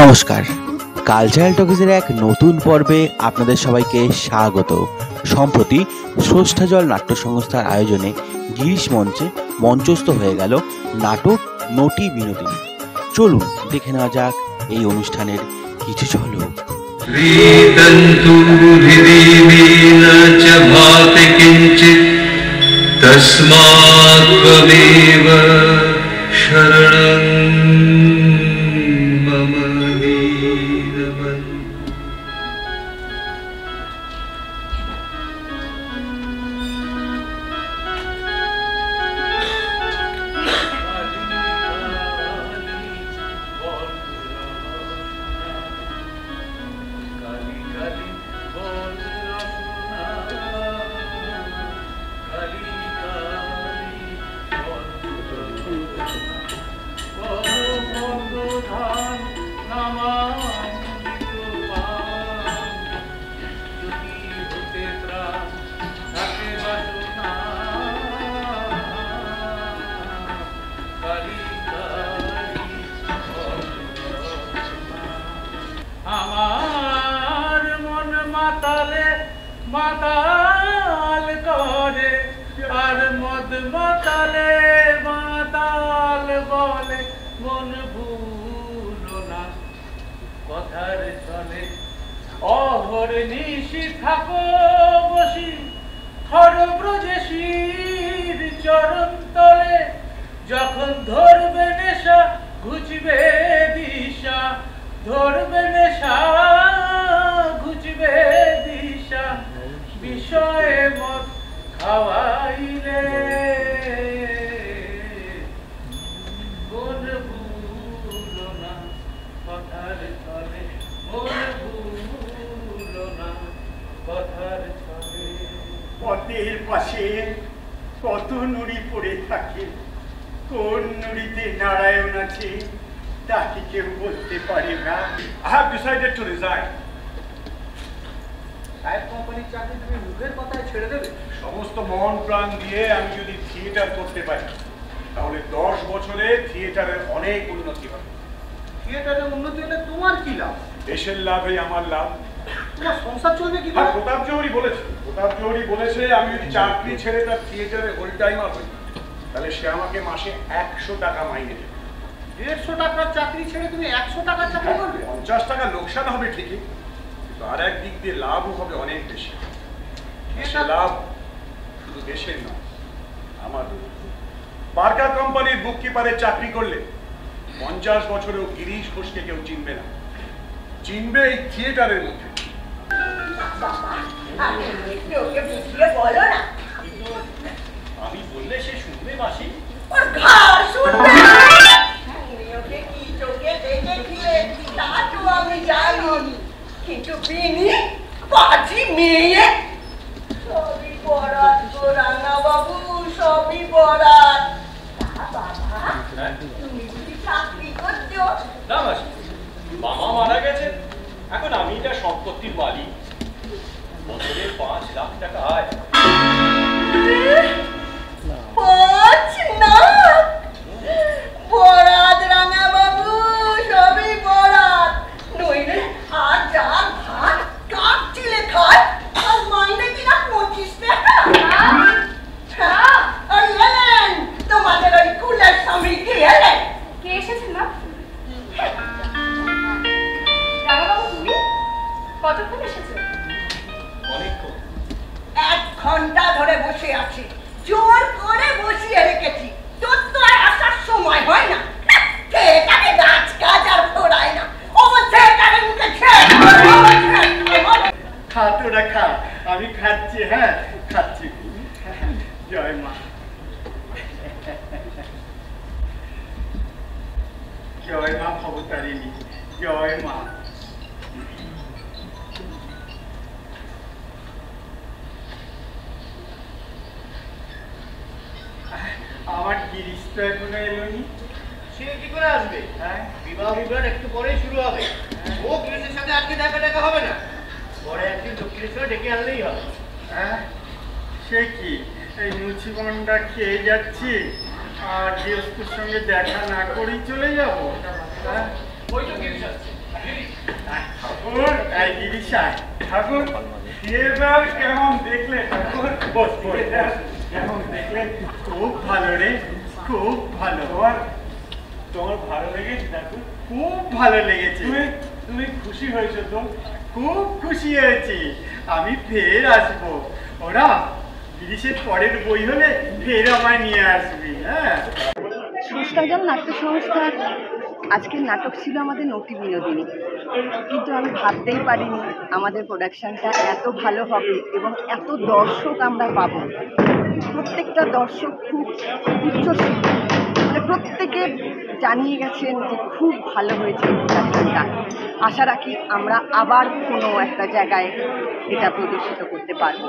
নমস্কার, কালচারাল টকিজের এক নতুন পর্বে আপনাদের সবাইকে স্বাগত। সম্প্রতি স্রষ্টা জল নাট্য সংস্থার আয়োজনে গিরিশ মঞ্চে মঞ্চস্থ হয়ে গেল নাটক নটি বিনোদিনী। চলুন দেখে নেওয়া যাক এই অনুষ্ঠানের কিছু ঝলক। তস্মাৎ শরণং মম দীনবন্ধু। মাতাল করে আর মদ মাতালে মাতাল বলে মন ভুলো না কথার চলে। অহর নিশি থাকো বসি থর ব্রজেশীর চরণ তলে, যখন ধরবে নেশা ঘুচবে দিশা, ধরবে নেশা ঘুচবে দিশা, বিষয়ে মদ খাওয়াইলে মন ভুলো না কথার চলে, মন ভুলো না কথার চলে। পথের পাশে কত নুড়ি পড়ে থাকে, কোন নুড়িতে নারায়ণ আছে তাকে কেউ বলতে পারে না। I have decided to resign. Tyre কোম্পানির চাকরি তুমি মুখের কথায় ছেড়ে দেবে? সমস্ত মন প্রাণ দিয়ে আমি যদি থিয়েটার করতে পারি তাহলে 10 বছরে থিয়েটারের অনেক উন্নতি হবে। থিয়েটারের উন্নতি হলে তোমার কি লাভ? দেশের লাভই আমার লাভ। তোমার সংসার চলবে কি? আর প্রতাপ জৌহরি বলেছে আমি যদি চাকরি ছেড়ে তার থিয়েটারে হোল টাইমার হই তাহলে সে আমাকে মাসে 100 টাকা মাইনে দেবে। 150 টাকার চাকরি ছেড়ে তুমি 100 টাকার চাকরি করবে? 50 টাকা লোকসান হবে ঠিকই, কিন্তু আর এক দিক দিয়ে লাভও হবে অনেক বেশি। সে লাভ শুধু দেশের নয়, আমার। বার্কার কোম্পানির বুককিপারের চাকরি করলে 50 বছরেও গিরিশ ঘোষকে কেউ চিনবে না, চিনবে এই থিয়েটারের মধ্যে। আমি বললে সে শুনবে মাসি? কিন্তু বিনি বাজি মেয়ে সবই বরাত গো রাঙা বাবু, সবই বরাত। বাবা তুমি যদি চাকরি করছো? না মাসি, মামা মারা গেছে, এখন আমি এটা সম্পত্তির মালিক, বছরে 5 লাখ টাকা আয়। 5 লাখ? বরাত রাঙা বাবু, সবই বরাত। নইলে আর যার ভাত কাক চিলে খায় আর মাইনে কিনা 25 টাকা। আর এলেন তোমাদের ওই কুলের স্বামী কি এলেন? কে এসেছেন মা? রাঙাবাবু তুমি কতক্ষণ এসেছো? অনেকক্ষণ। 1 ঘন্টা ধরে বসে আছি, জোর করে বসিয়ে রেখেছি। তোর তো আর আসার সময় হয় না, এটাকে গাছ গাছ আর ফোড়ায় না। খা তোরা খা, আমি খাচ্ছি। হ্যাঁ খাচ্ছি। জয় মা, জয় মা ভবতারিণী, জয় মা। আমার গিরিশ তো এখনো এলোনি। সে কি করে আসবে? বিবাহ বিভ্রাট একটু পরেই শুরু হবে। ও গিরিশের সাথে আজকে দেখা হবে না, পরে একদিন দক্ষিণেশ্বরে ডেকে আনলেই হবে। হ্যাঁ সে কি, এই মুচিবনটা খেয়ে যাচ্ছি আর গৃহস্থের সঙ্গে দেখা না করেই চলে যাবো? ওই তো গিরিশ আসছে। ঠাকুর এই গিরিশা ঠাকুর এবার কেমন দেখলে ঠাকুর বস কেমন দেখলে খুব ভালো রে খুব ভালো তোমার ভালো লেগেছে ঠাকুর খুব ভালো লেগেছে তুমি খুশি হয়েছো তো খুব খুশি হয়েছি আমি ফের আসবো ওরা গিরিশের পরের বই হলে ফের আমায় নিয়ে আসবি হ্যাঁ স্রষ্টাজল নাট্য সংস্থার আজকের নাটক ছিল আমাদের নটি বিনোদিনী, কিন্তু আমি ভাবতেই পারিনি আমাদের প্রোডাকশনটা এত ভালো হবে এবং এত দর্শক আমরা পাবো। প্রত্যেকটা দর্শক খুব উচ্চশিক্ষিত, মানে প্রত্যেকে জানিয়ে গেছেন যে খুব ভালো হয়েছে এই প্রোডাকশনটা। আশা রাখি আমরা আবার কোনো একটা জায়গায় এটা প্রদর্শিত করতে পারবো।